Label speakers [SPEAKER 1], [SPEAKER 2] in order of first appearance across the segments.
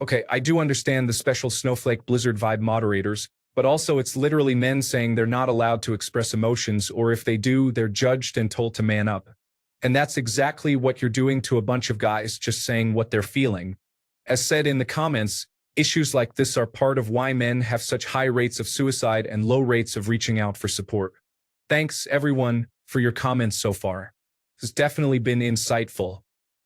[SPEAKER 1] Okay, I do understand the special snowflake blizzard vibe moderators, but also it's literally men saying they're not allowed to express emotions, or if they do, they're judged and told to man up. And that's exactly what you're doing to a bunch of guys just saying what they're feeling. As said in the comments, issues like this are part of why men have such high rates of suicide and low rates of reaching out for support. Thanks, everyone, for your comments so far. It's definitely been insightful.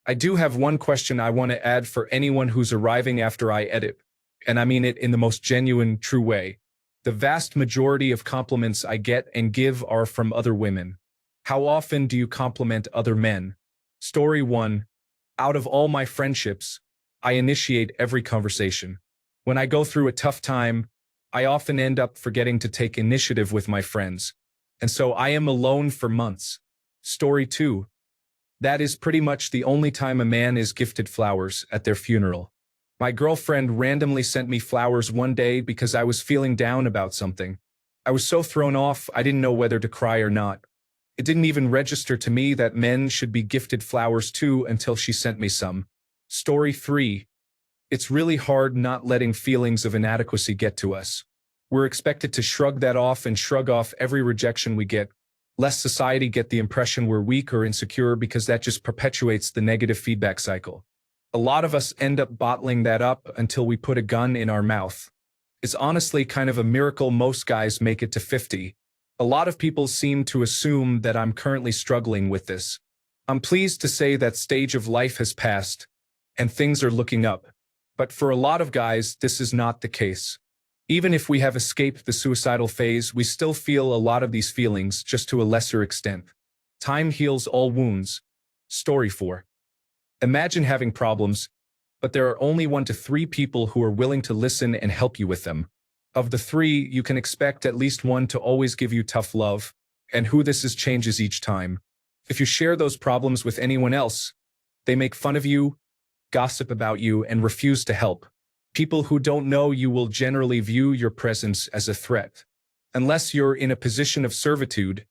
[SPEAKER 1] I do have one question I want to add for anyone who's arriving after I edit, and I mean it in the most genuine, true way. The vast majority of compliments I get and give are from other women. How often do you compliment other men? Story 1. Out of all my friendships, I initiate every conversation. When I go through a tough time, I often end up forgetting to take initiative with my friends, and so I am alone for months. Story 2. That is pretty much the only time a man is gifted flowers, at their funeral. My girlfriend randomly sent me flowers one day because I was feeling down about something. I was so thrown off, I didn't know whether to cry or not. It didn't even register to me that men should be gifted flowers too until she sent me some. Story 3. It's really hard not letting feelings of inadequacy get to us. We're expected to shrug that off and shrug off every rejection we get, lest society get the impression we're weak or insecure, because that just perpetuates the negative feedback cycle. A lot of us end up bottling that up until we put a gun in our mouth. It's honestly kind of a miracle most guys make it to 50. A lot of people seem to assume that I'm currently struggling with this. I'm pleased to say that stage of life has passed, and things are looking up. But for a lot of guys, this is not the case. Even if we have escaped the suicidal phase, we still feel a lot of these feelings, just to a lesser extent. Time heals all wounds. Story 4. Imagine having problems, but there are only 1 to 3 people who are willing to listen and help you with them. Of the 3, you can expect at least 1 to always give you tough love, and who this is changes each time. If you share those problems with anyone else, they make fun of you, gossip about you, and refuse to help. People who don't know you will generally view your presence as a threat. Unless you're in a position of servitude,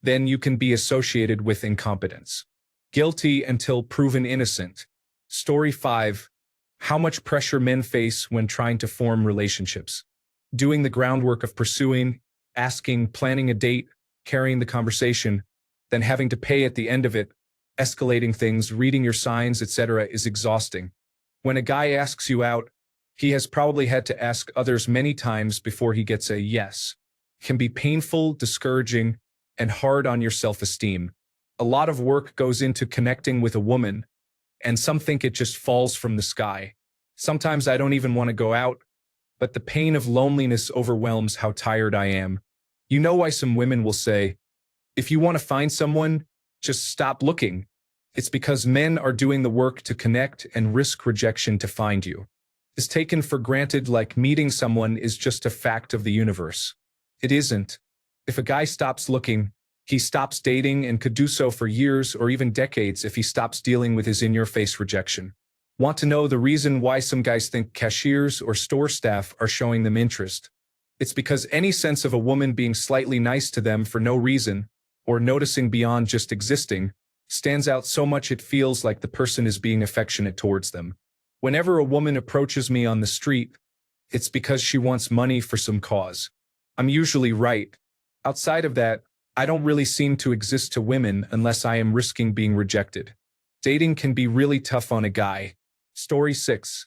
[SPEAKER 1] then you can be associated with incompetence. Guilty until proven innocent. Story 5. How much pressure men face when trying to form relationships. Doing the groundwork of pursuing, asking, planning a date, carrying the conversation, then having to pay at the end of it, escalating things, reading your signs, etc. is exhausting. When a guy asks you out, he has probably had to ask others many times before he gets a yes. It can be painful, discouraging, and hard on your self-esteem. A lot of work goes into connecting with a woman, and some think it just falls from the sky. Sometimes I don't even want to go out, but the pain of loneliness overwhelms how tired I am. You know why some women will say, if you want to find someone, just stop looking. It's because men are doing the work to connect and risk rejection to find you. Is taken for granted, like meeting someone is just a fact of the universe. It isn't. If a guy stops looking, he stops dating, and could do so for years or even decades if he stops dealing with his in-your-face rejection. Want to know the reason why some guys think cashiers or store staff are showing them interest? It's because any sense of a woman being slightly nice to them for no reason, or noticing beyond just existing, stands out so much it feels like the person is being affectionate towards them. Whenever a woman approaches me on the street, it's because she wants money for some cause. I'm usually right. Outside of that, I don't really seem to exist to women unless I am risking being rejected. Dating can be really tough on a guy. Story 6.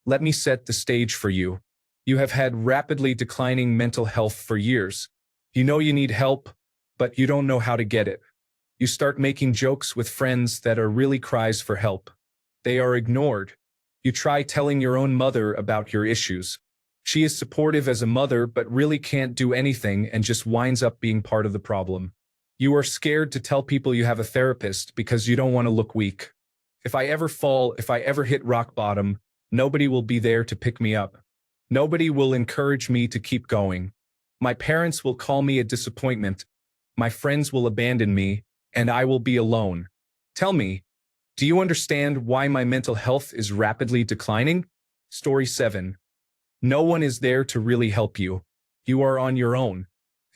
[SPEAKER 1] Let me set the stage for you. You have had rapidly declining mental health for years. You know you need help, but you don't know how to get it. You start making jokes with friends that are really cries for help. They are ignored. You try telling your own mother about your issues. She is supportive as a mother but really can't do anything and just winds up being part of the problem. You are scared to tell people you have a therapist because you don't want to look weak. If I ever fall, if I ever hit rock bottom, nobody will be there to pick me up. Nobody will encourage me to keep going. My parents will call me a disappointment. My friends will abandon me, and I will be alone. Tell me, do you understand why my mental health is rapidly declining? Story 7. No one is there to really help you. You are on your own.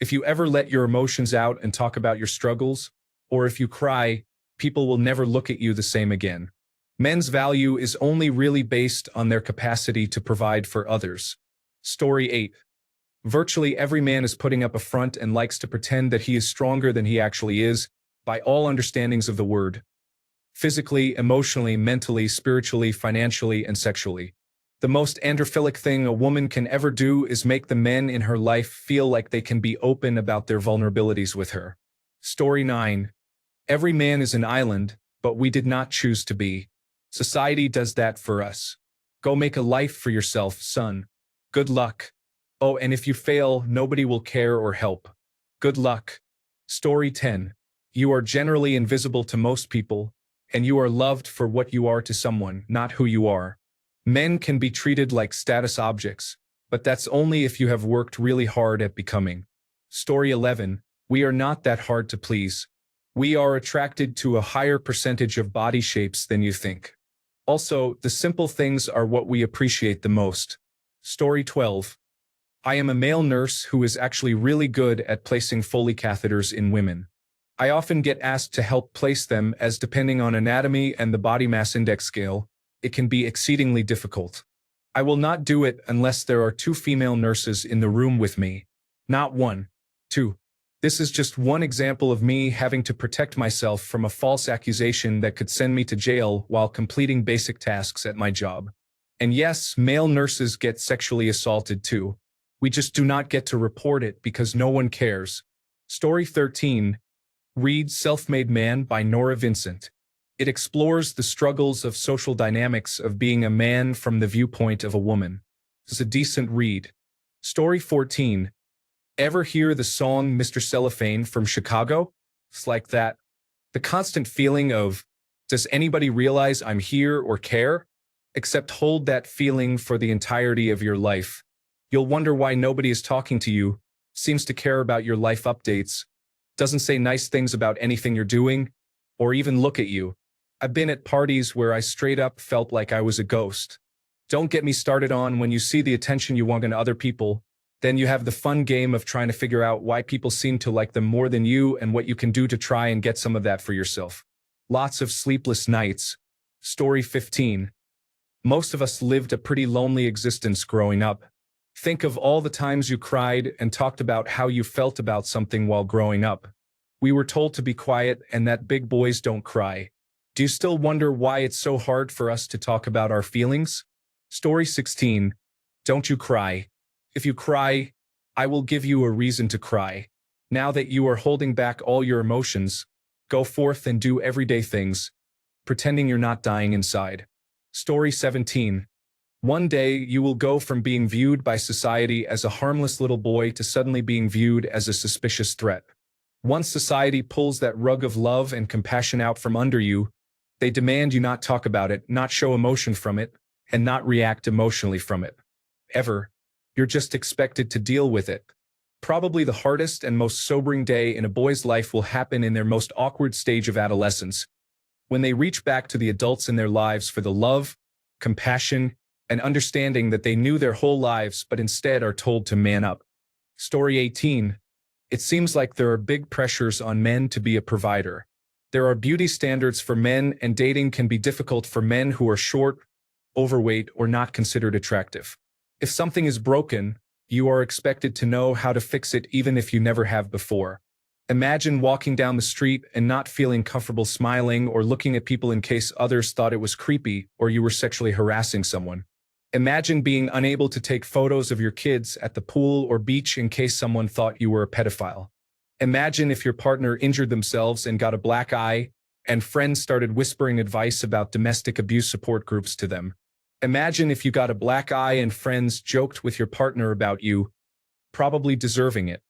[SPEAKER 1] If you ever let your emotions out and talk about your struggles, or if you cry, people will never look at you the same again. Men's value is only really based on their capacity to provide for others. Story 8. Virtually every man is putting up a front and likes to pretend that he is stronger than he actually is, by all understandings of the word. Physically, emotionally, mentally, spiritually, financially, and sexually. The most androphilic thing a woman can ever do is make the men in her life feel like they can be open about their vulnerabilities with her. Story 9. Every man is an island, but we did not choose to be. Society does that for us. Go make a life for yourself, son. Good luck. Oh, and if you fail, nobody will care or help. Good luck. Story 10. You are generally invisible to most people, and you are loved for what you are to someone, not who you are. Men can be treated like status objects, but that's only if you have worked really hard at becoming. Story 11. We are not that hard to please. We are attracted to a higher percentage of body shapes than you think. Also, the simple things are what we appreciate the most. Story 12. I am a male nurse who is actually really good at placing Foley catheters in women. I often get asked to help place them as depending on anatomy and the body mass index scale, it can be exceedingly difficult. I will not do it unless there are 2 female nurses in the room with me. Not 1, 2. This is just one example of me having to protect myself from a false accusation that could send me to jail while completing basic tasks at my job. And yes, male nurses get sexually assaulted too. We just do not get to report it because no one cares. Story 13. Read Self-Made Man by Nora Vincent. It explores the struggles of social dynamics of being a man from the viewpoint of a woman. It's a decent read. Story 14. Ever hear the song Mr. Cellophane from Chicago? It's like that. The constant feeling of, does anybody realize I'm here or care? Except hold that feeling for the entirety of your life. You'll wonder why nobody is talking to you, seems to care about your life updates, doesn't say nice things about anything you're doing, or even look at you. I've been at parties where I straight up felt like I was a ghost. Don't get me started on when you see the attention you want in other people, then you have the fun game of trying to figure out why people seem to like them more than you and what you can do to try and get some of that for yourself. Lots of sleepless nights. Story 15. Most of us lived a pretty lonely existence growing up. Think of all the times you cried and talked about how you felt about something while growing up. We were told to be quiet and that big boys don't cry. Do you still wonder why it's so hard for us to talk about our feelings? Story 16. Don't you cry. If you cry, I will give you a reason to cry. Now that you are holding back all your emotions, go forth and do everyday things, pretending you're not dying inside. Story 17. One day you will go from being viewed by society as a harmless little boy to suddenly being viewed as a suspicious threat. Once society pulls that rug of love and compassion out from under you, they demand you not talk about it, not show emotion from it, and not react emotionally from it. Ever. You're just expected to deal with it. Probably the hardest and most sobering day in a boy's life will happen in their most awkward stage of adolescence, when they reach back to the adults in their lives for the love, compassion, and understanding that they knew their whole lives but instead are told to man up. Story 18. It seems like there are big pressures on men to be a provider. There are beauty standards for men, and dating can be difficult for men who are short, overweight, or not considered attractive. If something is broken, you are expected to know how to fix it even if you never have before. Imagine walking down the street and not feeling comfortable smiling or looking at people in case others thought it was creepy or you were sexually harassing someone. Imagine being unable to take photos of your kids at the pool or beach in case someone thought you were a pedophile. Imagine if your partner injured themselves and got a black eye, and friends started whispering advice about domestic abuse support groups to them. Imagine if you got a black eye and friends joked with your partner about you, probably deserving it.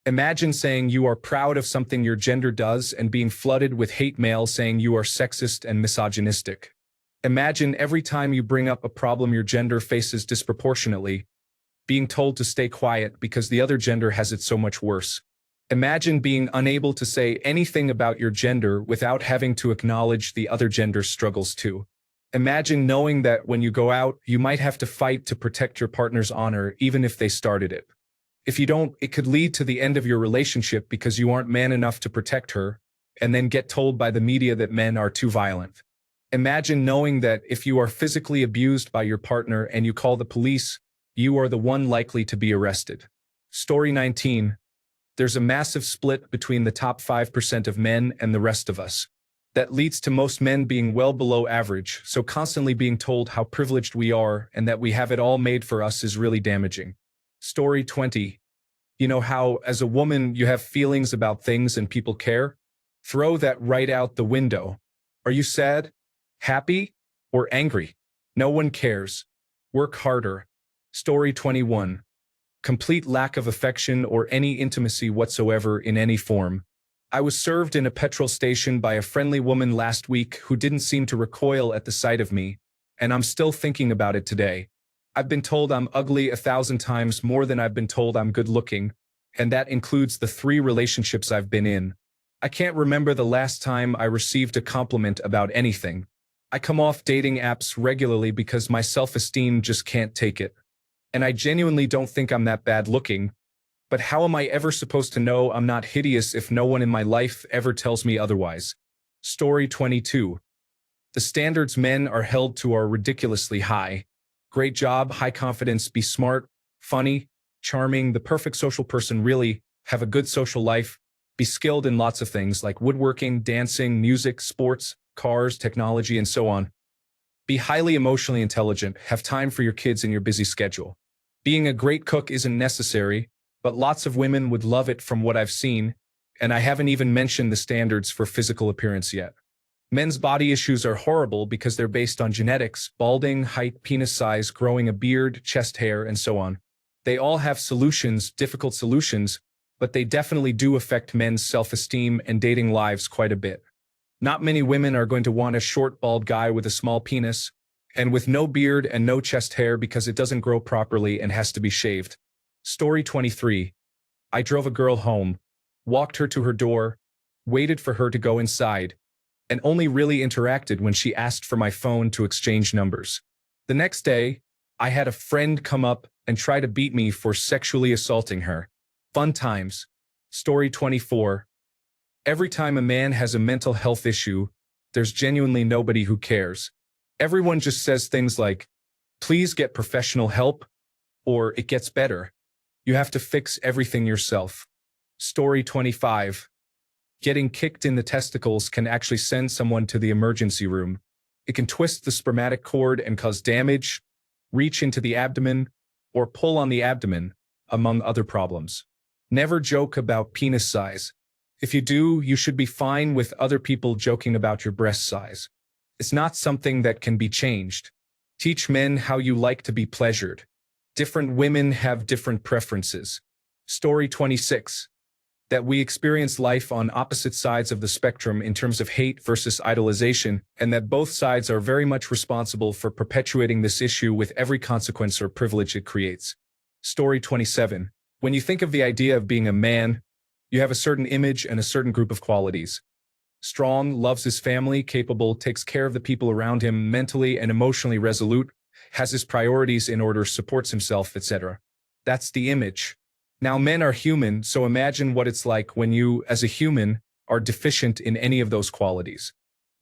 [SPEAKER 1] Imagine saying you are proud of something your gender does and being flooded with hate mail saying you are sexist and misogynistic. Imagine every time you bring up a problem your gender faces disproportionately, being told to stay quiet because the other gender has it so much worse. Imagine being unable to say anything about your gender without having to acknowledge the other gender's struggles too. Imagine knowing that when you go out, you might have to fight to protect your partner's honor even if they started it. If you don't, it could lead to the end of your relationship because you aren't man enough to protect her, and then get told by the media that men are too violent. Imagine knowing that if you are physically abused by your partner and you call the police, you are the one likely to be arrested. Story 19. There's a massive split between the top 5% of men and the rest of us. That leads to most men being well below average, so constantly being told how privileged we are and that we have it all made for us is really damaging. Story 20. You know how, as a woman, you have feelings about things and people care? Throw that right out the window. Are you sad, happy, or angry? No one cares. Work harder. Story 21. Complete lack of affection or any intimacy whatsoever in any form. I was served in a petrol station by a friendly woman last week who didn't seem to recoil at the sight of me, and I'm still thinking about it today. I've been told I'm ugly 1,000 times more than I've been told I'm good looking, and that includes the 3 relationships I've been in. I can't remember the last time I received a compliment about anything. I come off dating apps regularly because my self-esteem just can't take it. And I genuinely don't think I'm that bad looking, but how am I ever supposed to know I'm not hideous if no one in my life ever tells me otherwise? Story 22. The standards men are held to are ridiculously high. Great job, high confidence, be smart, funny, charming, the perfect social person, really, have a good social life, be skilled in lots of things like woodworking, dancing, music, sports, cars, technology, and so on. Be highly emotionally intelligent, have time for your kids in your busy schedule. Being a great cook isn't necessary, but lots of women would love it from what I've seen, and I haven't even mentioned the standards for physical appearance yet. Men's body issues are horrible because they're based on genetics, balding, height, penis size, growing a beard, chest hair, and so on. They all have solutions, difficult solutions, but they definitely do affect men's self-esteem and dating lives quite a bit. Not many women are going to want a short, bald guy with a small penis, and with no beard and no chest hair because it doesn't grow properly and has to be shaved. Story 23. I drove a girl home, walked her to her door, waited for her to go inside, and only really interacted when she asked for my phone to exchange numbers. The next day, I had a friend come up and try to beat me for sexually assaulting her. Fun times. Story 24. Every time a man has a mental health issue, there's genuinely nobody who cares. Everyone just says things like, please get professional help, or it gets better. You have to fix everything yourself. Story 25. Getting kicked in the testicles can actually send someone to the emergency room. It can twist the spermatic cord and cause damage, reach into the abdomen, or pull on the abdomen, among other problems. Never joke about penis size. If you do, you should be fine with other people joking about your breast size. It's not something that can be changed. Teach men how you like to be pleasured. Different women have different preferences. Story 26. That we experience life on opposite sides of the spectrum in terms of hate versus idolization, and that both sides are very much responsible for perpetuating this issue with every consequence or privilege it creates. Story 27. When you think of the idea of being a man, you have a certain image and a certain group of qualities. Strong, loves his family, capable, takes care of the people around him, mentally and emotionally resolute, has his priorities in order, supports himself, etc. That's the image. Now, men are human, so imagine what it's like when you, as a human, are deficient in any of those qualities.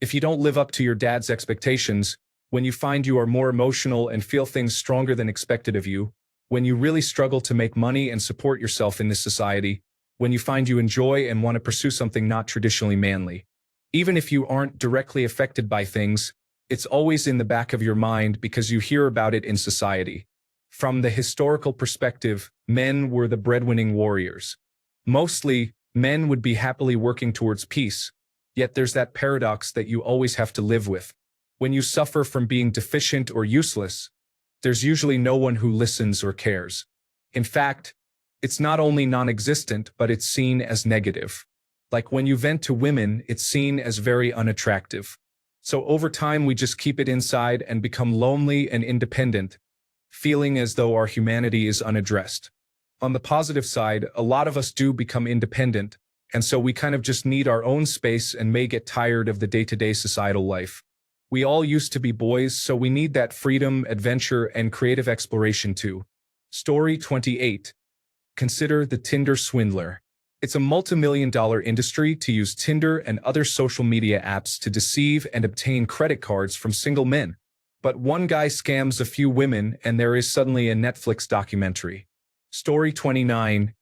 [SPEAKER 1] If you don't live up to your dad's expectations, when you find you are more emotional and feel things stronger than expected of you, when you really struggle to make money and support yourself in this society, when you find you enjoy and want to pursue something not traditionally manly. Even if you aren't directly affected by things, it's always in the back of your mind because you hear about it in society. From the historical perspective, men were the breadwinning warriors. Mostly, men would be happily working towards peace, yet there's that paradox that you always have to live with. When you suffer from being deficient or useless, there's usually no one who listens or cares. In fact, it's not only non-existent, but it's seen as negative. Like when you vent to women, it's seen as very unattractive. So over time, we just keep it inside and become lonely and independent, feeling as though our humanity is unaddressed. On the positive side, a lot of us do become independent, and so we kind of just need our own space and may get tired of the day-to-day societal life. We all used to be boys, so we need that freedom, adventure, and creative exploration too. Story 28. Consider the Tinder swindler. It's a multi-million-dollar industry to use Tinder and other social media apps to deceive and obtain credit cards from single men. But one guy scams a few women and there is suddenly a Netflix documentary. Story 29.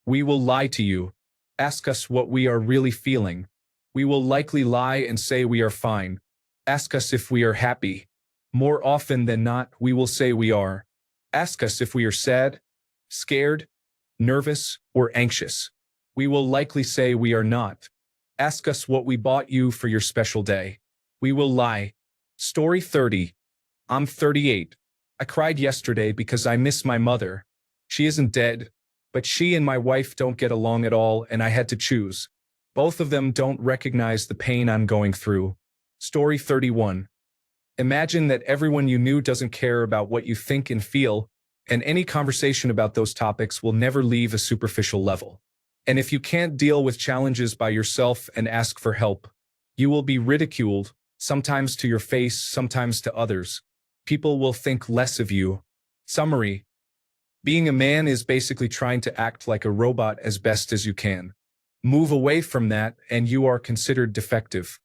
[SPEAKER 1] We will lie to you. Ask us what we are really feeling. We will likely lie and say we are fine. Ask us if we are happy. More often than not, we will say we are. Ask us if we are sad, scared, nervous, or anxious. We will likely say we are not. Ask us what we bought you for your special day. We will lie. Story 30. I'm 38. I cried yesterday because I miss my mother. She isn't dead, but she and my wife don't get along at all and I had to choose. Both of them don't recognize the pain I'm going through. Story 31. Imagine that everyone you knew doesn't care about what you think and feel, and any conversation about those topics will never leave a superficial level. And if you can't deal with challenges by yourself and ask for help, you will be ridiculed, sometimes to your face, sometimes to others. People will think less of you. Summary. Being a man is basically trying to act like a robot as best as you can. Move away from that and you are considered defective.